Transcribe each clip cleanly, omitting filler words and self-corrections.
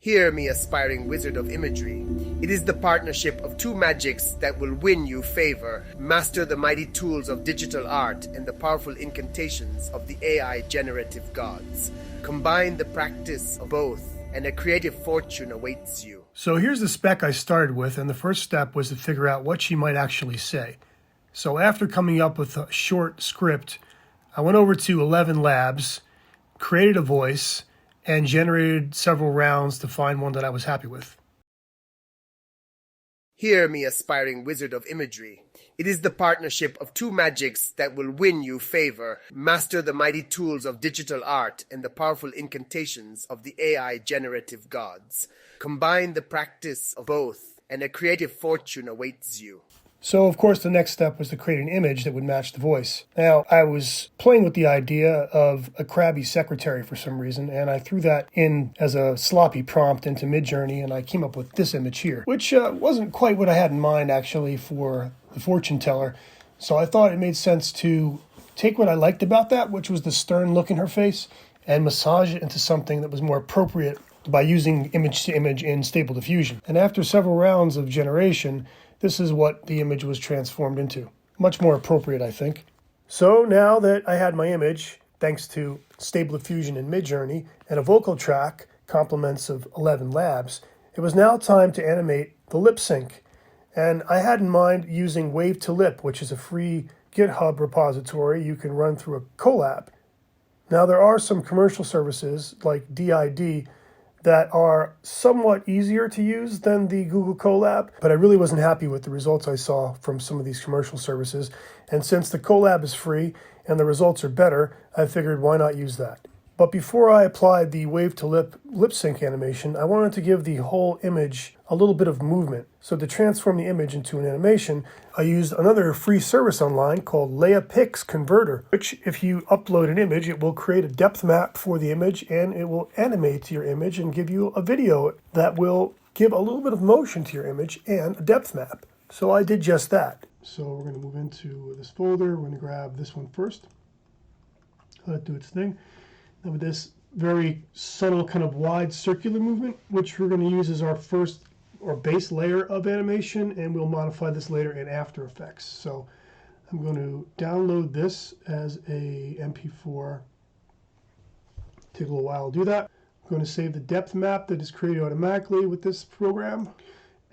Hear me, aspiring wizard of imagery. It is the partnership of two magics that will win you favor. Master the mighty tools of digital art and the powerful incantations of the AI generative gods. Combine the practice of both, and a creative fortune awaits you. So here's the spec I started with, and the first step was to figure out what she might actually say. So after coming up with a short script, I went over to 11 Labs, created a voice, and generated several rounds to find one that I was happy with. Hear me, aspiring wizard of imagery. It is the partnership of two magics that will win you favor. Master the mighty tools of digital art and the powerful incantations of the AI generative gods. Combine the practice of both, and a creative fortune awaits you. So, of course, the next step was to create an image that would match the voice. Now, I was playing with the idea of a crabby secretary for some reason, and I threw that in as a sloppy prompt into Midjourney, and I came up with this image here, which wasn't quite what I had in mind, actually, for the fortune teller. So I thought it made sense to take what I liked about that, which was the stern look in her face, and massage it into something that was more appropriate by using image to image in Stable Diffusion. And after several rounds of generation, this is what the image was transformed into. Much more appropriate, I think. So now that I had my image, thanks to Stable Diffusion in Midjourney, and a vocal track, complements of 11 Labs, it was now time to animate the lip sync. And I had in mind using Wave to Lip, which is a free GitHub repository you can run through a collab. Now there are some commercial services like DID that are somewhat easier to use than the Google Colab, but I really wasn't happy with the results I saw from some of these commercial services. And since the Colab is free and the results are better, I figured why not use that. But before I applied the Wave to Lip lip sync animation, I wanted to give the whole image a little bit of movement. So to transform the image into an animation, I used another free service online called Lipsynch Converter, which if you upload an image, it will create a depth map for the image and it will animate your image and give you a video that will give a little bit of motion to your image and a depth map. So I did just that. So we're going to move into this folder. We're going to grab this one first. Let it do its thing. And with this very subtle kind of wide circular movement, which we're going to use as our first or base layer of animation, and we'll modify this later in After Effects. So I'm going to download this as a MP4. Take a little while to do that. I'm going to save the depth map that is created automatically with this program.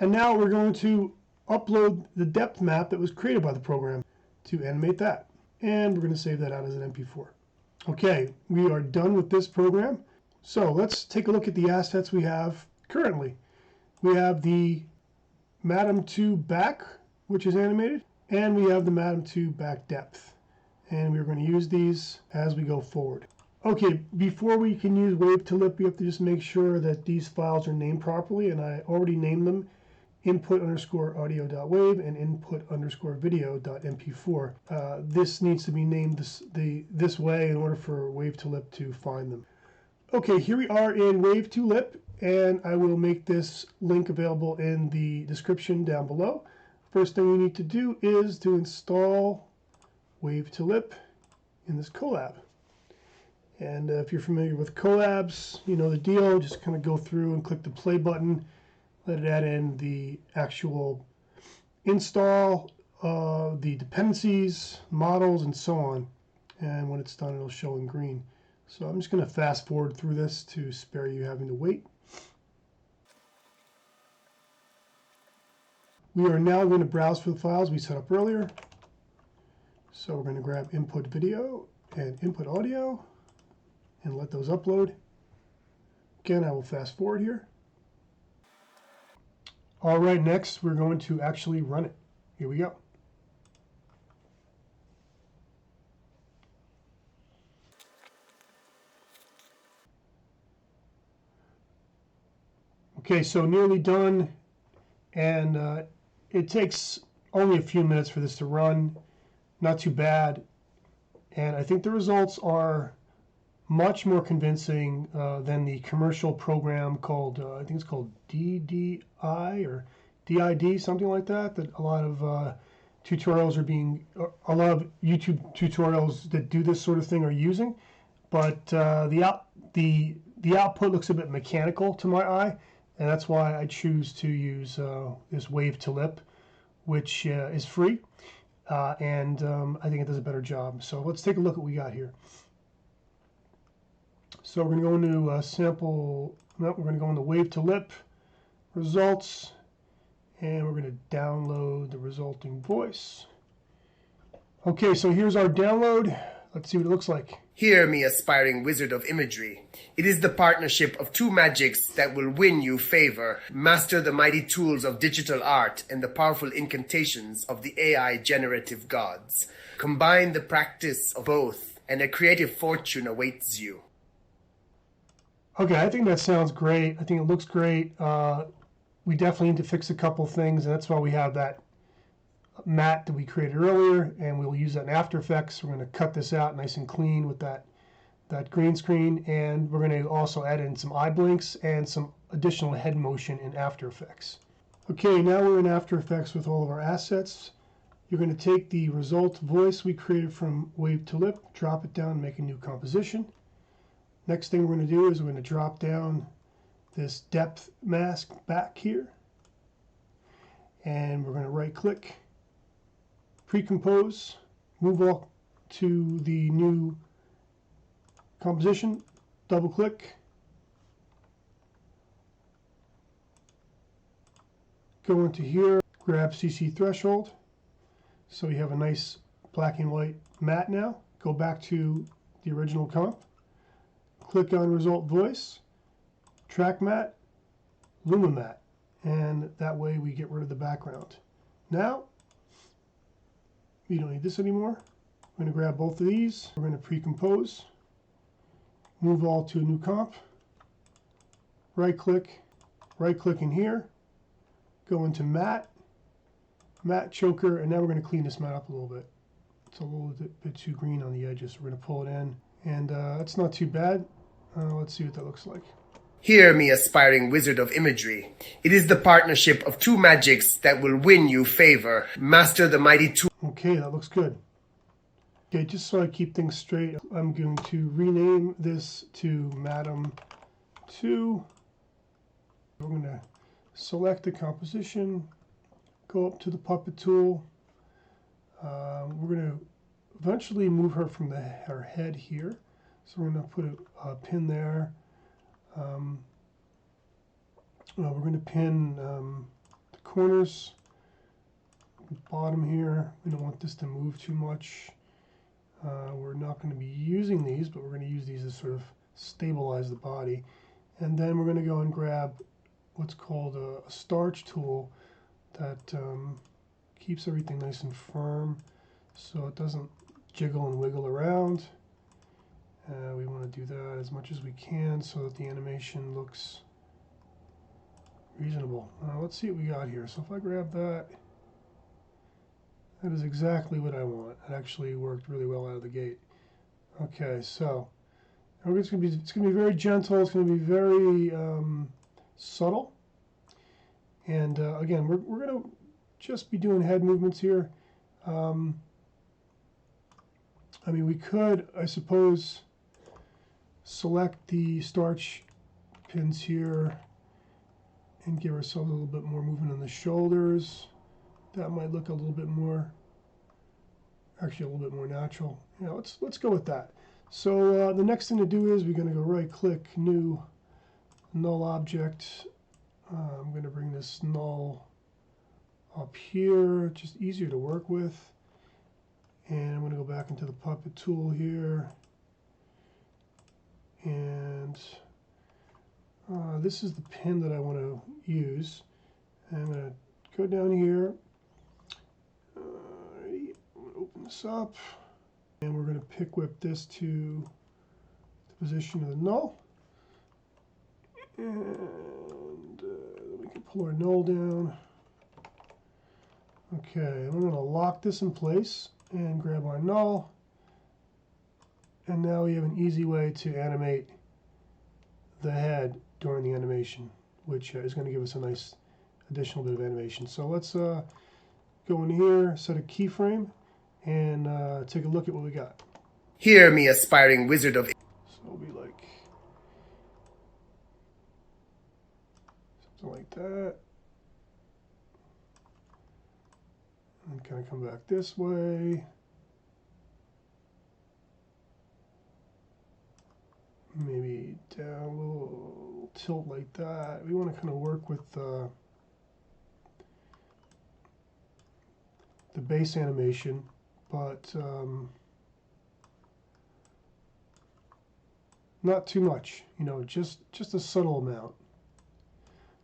And now we're going to upload the depth map that was created by the program to animate that. And we're going to save that out as an MP4. Okay, we are done with this program. So let's take a look at the assets we have currently. We have the Madam 2 back, which is animated, and we have the Madam 2 back depth. And we're going to use these as we go forward. Okay, before we can use Wave to Lip, we have to just make sure that these files are named properly, and I already named them input_audio.wave and input_video.mp4. This needs to be named this way in order for Wave to Lip to find them. Okay, here we are in Wave to Lip, and I will make this link available in the description down below. First thing we need to do is to install Wave to Lip in this collab. And if you're familiar with collabs, you know the deal. Just kind of go through and click the play button. Let it add in the actual install, the dependencies, models, and so on. And when it's done, it'll show in green. So I'm just going to fast forward through this to spare you having to wait. We are now going to browse for the files we set up earlier. So we're going to grab input video and input audio and let those upload. Again, I will fast forward here. All right, next we're going to actually run it. Here we go. Okay, so nearly done, and it takes only a few minutes for this to run. Not too bad, and I think the results are much more convincing than the commercial program called, I think it's called DDI or DID, something like that, that a lot of tutorials are being, a lot of YouTube tutorials that do this sort of thing are using. But the the output looks a bit mechanical to my eye, and that's why I choose to use this wave to lip, which is free, and I think it does a better job. So let's take a look at what we got here. So we're going to go into sample, no, we're going to go into wave to lip, results, and we're going to download the resulting voice. Okay, so here's our download. Let's see what it looks like. Hear me, aspiring wizard of imagery. It is the partnership of two magics that will win you favor. Master the mighty tools of digital art and the powerful incantations of the AI generative gods. Combine the practice of both, and a creative fortune awaits you. Okay, I think that sounds great. I think it looks great. We definitely need to fix a couple things, and that's why we have that matte that we created earlier, and we'll use that in After Effects. We're going to cut this out nice and clean with that green screen, and we're going to also add in some eye blinks and some additional head motion in After Effects. Okay, now we're in After Effects with all of our assets. You're going to take the result voice we created from wave to lip, drop it down, and make a new composition. Next thing we're going to do is we're going to drop down this depth mask back here, and we're going to right click, pre-compose, move all to the new composition, double click, go into here, grab CC threshold, so you have a nice black and white matte now. Go back to the original comp, click on result voice, track matte, luma matte, and that way we get rid of the background. Now we don't need this anymore. I'm going to grab both of these. We're going to pre-compose, move all to a new comp, right click in here, go into matte, matte choker, and now we're going to clean this matte up a little bit. It's a little bit too green on the edges, so we're going to pull it in, and it's not too bad. Let's see what that looks like. Hear me, aspiring wizard of imagery. It is the partnership of two magics that will win you favor. Master the mighty tool. Okay, that looks good. Okay, just so I keep things straight, I'm going to rename this to Madam 2. We're going to select the composition, go up to the puppet tool. We're going to eventually move her from her head here. So we're going to put a pin there. We're going to pin the corners, bottom here. We don't want this to move too much. We're not going to be using these, but we're going to use these to sort of stabilize the body. And then we're going to go and grab what's called a starch tool that keeps everything nice and firm so it doesn't jiggle and wiggle around. We want to do that as much as we can so that the animation looks reasonable. Let's see what we got here. So if I grab that, that is exactly what I want. It actually worked really well out of the gate. Okay, so it's going to be very gentle. It's going to be very subtle. And again, we're going to just be doing head movements here. I mean, we could, I suppose, select the starch pins here and give ourselves a little bit more movement on the shoulders. That might look a little bit more, actually a little bit more natural. Yeah, let's go with that. So the next thing to do is we're going to go right click, new, null object. I'm going to bring this null up here, just easier to work with. And I'm going to go back into the puppet tool here. And this is the pin that I want to use. And I'm going to go down here. Open this up. And we're going to pick whip this to the position of the null. And we can pull our null down. Okay, we're going to lock this in place and grab our null. And now we have an easy way to animate the head during the animation, which is going to give us a nice additional bit of animation. So let's go in here, set a keyframe, and take a look at what we got. Hear me, aspiring wizard of... So it'll be like something like that. And kind of come back this way. Maybe down a little tilt like that. We want to kind of work with the base animation, but not too much, you know, just a subtle amount.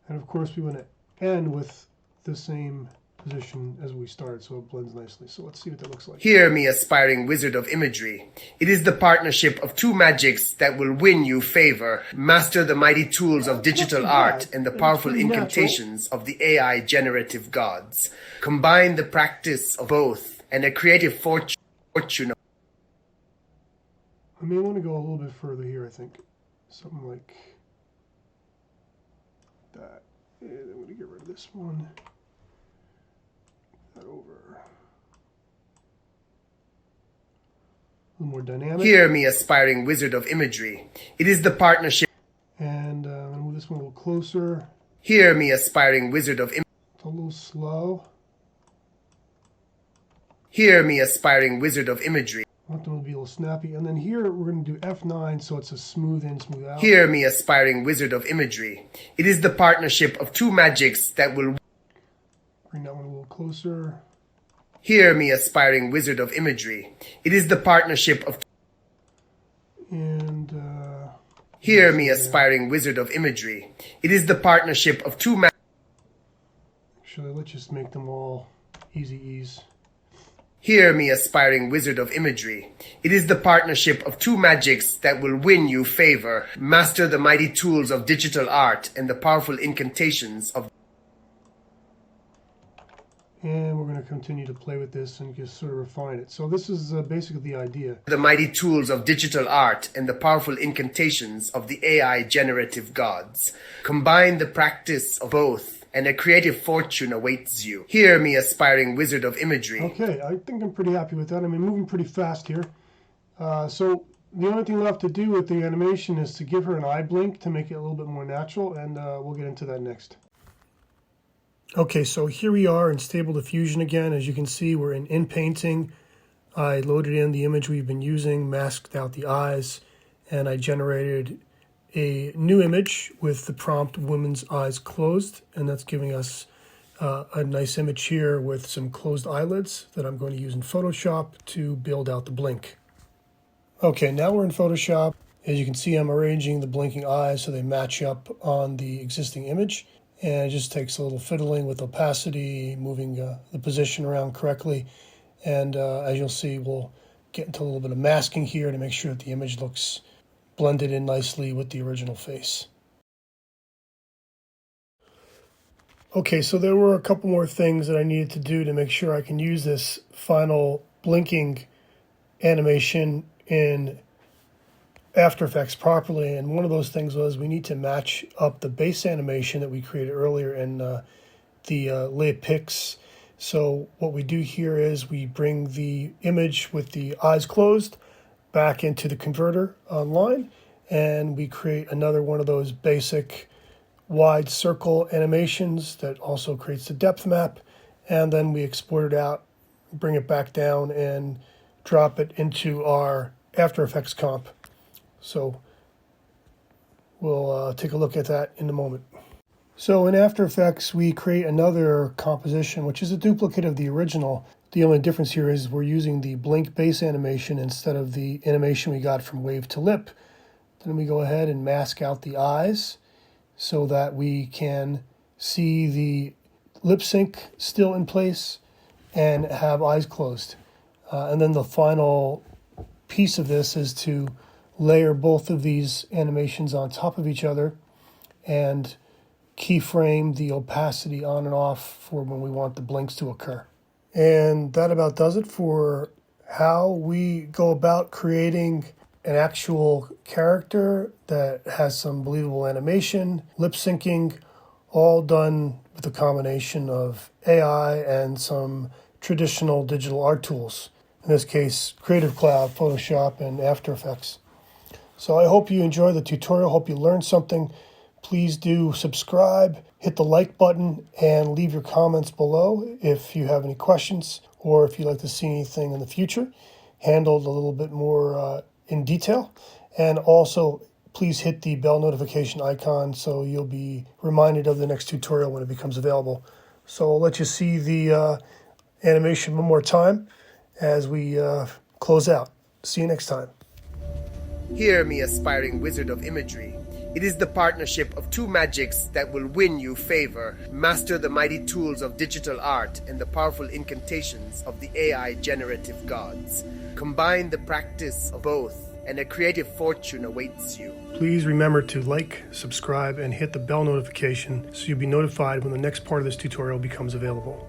And of course we want to end with the same position as we started, so it blends nicely. So let's see what that looks like. Hear me, aspiring wizard of imagery. It is the partnership of two magics that will win you favor. Master the mighty tools of digital art and the powerful incantations of the AI generative gods. Combine the practice of both and a creative fortune. I may want to go a little bit further here, I think. Something like that. And I'm going to get rid of this one. That over. A little more dynamic. Hear me, aspiring wizard of imagery. It is the partnership. And I'm going to move this one a little closer. Hear me, aspiring wizard of imagery. It's a little slow. Hear me, aspiring wizard of imagery. I want them to be a little snappy. And then here we're going to do F9 so it's a smooth in, smooth out. Hear me, aspiring wizard of imagery. It is the partnership of two magics that will... Bring that one a little closer. Hear me, aspiring wizard of imagery. It is the partnership of... And... Hear me, aspiring wizard of imagery. It is the partnership of two magics... Actually, let's just make them all easy ease. Hear me, aspiring wizard of imagery. It is the partnership of two magics that will win you favor. Master the mighty tools of digital art and the powerful incantations of... And we're going to continue to play with this and just sort of refine it. So this is basically the idea. The mighty tools of digital art and the powerful incantations of the AI generative gods. Combine the practice of both and a creative fortune awaits you. Hear me, aspiring wizard of imagery. Okay, I think I'm pretty happy with that. I mean, moving pretty fast here. So the only thing left to do with the animation is to give her an eye blink to make it a little bit more natural, and we'll get into that next. Okay, so here we are in Stable Diffusion again. As you can see, we're in painting. I loaded in the image we've been using, masked out the eyes, and I generated a new image with the prompt woman's eyes closed, and that's giving us a nice image here with some closed eyelids that I'm going to use in Photoshop to build out the blink. Okay, now we're in Photoshop. As you can see, I'm arranging the blinking eyes so they match up on the existing image. And it just takes a little fiddling with opacity, moving the position around correctly. And as you'll see, we'll get into a little bit of masking here to make sure that the image looks blended in nicely with the original face. Okay, so there were a couple more things that I needed to do to make sure I can use this final blinking animation in After Effects properly, and one of those things was we need to match up the base animation that we created earlier in the Lipsynch. So what we do here is we bring the image with the eyes closed back into the converter online, and we create another one of those basic wide circle animations that also creates the depth map, and then we export it out, bring it back down, and drop it into our After Effects comp. So we'll take a look at that in a moment. So in After Effects, we create another composition, which is a duplicate of the original. The only difference here is we're using the blink base animation instead of the animation we got from wave to lip. Then we go ahead and mask out the eyes so that we can see the lip sync still in place and have eyes closed. And then the final piece of this is to layer both of these animations on top of each other and keyframe the opacity on and off for when we want the blinks to occur. And that about does it for how we go about creating an actual character that has some believable animation, lip syncing, all done with a combination of AI and some traditional digital art tools. In this case, Creative Cloud, Photoshop, and After Effects. So I hope you enjoyed the tutorial. Hope you learned something. Please do subscribe, hit the like button, and leave your comments below if you have any questions or if you'd like to see anything in the future handled a little bit more in detail. And also, please hit the bell notification icon so you'll be reminded of the next tutorial when it becomes available. So I'll let you see the animation one more time as we close out. See you next time. Hear me, aspiring wizard of imagery. It is the partnership of two magics that will win you favor. Master the mighty tools of digital art and the powerful incantations of the AI generative gods. Combine the practice of both, and a creative fortune awaits you. Please remember to like, subscribe, and hit the bell notification so you'll be notified when the next part of this tutorial becomes available.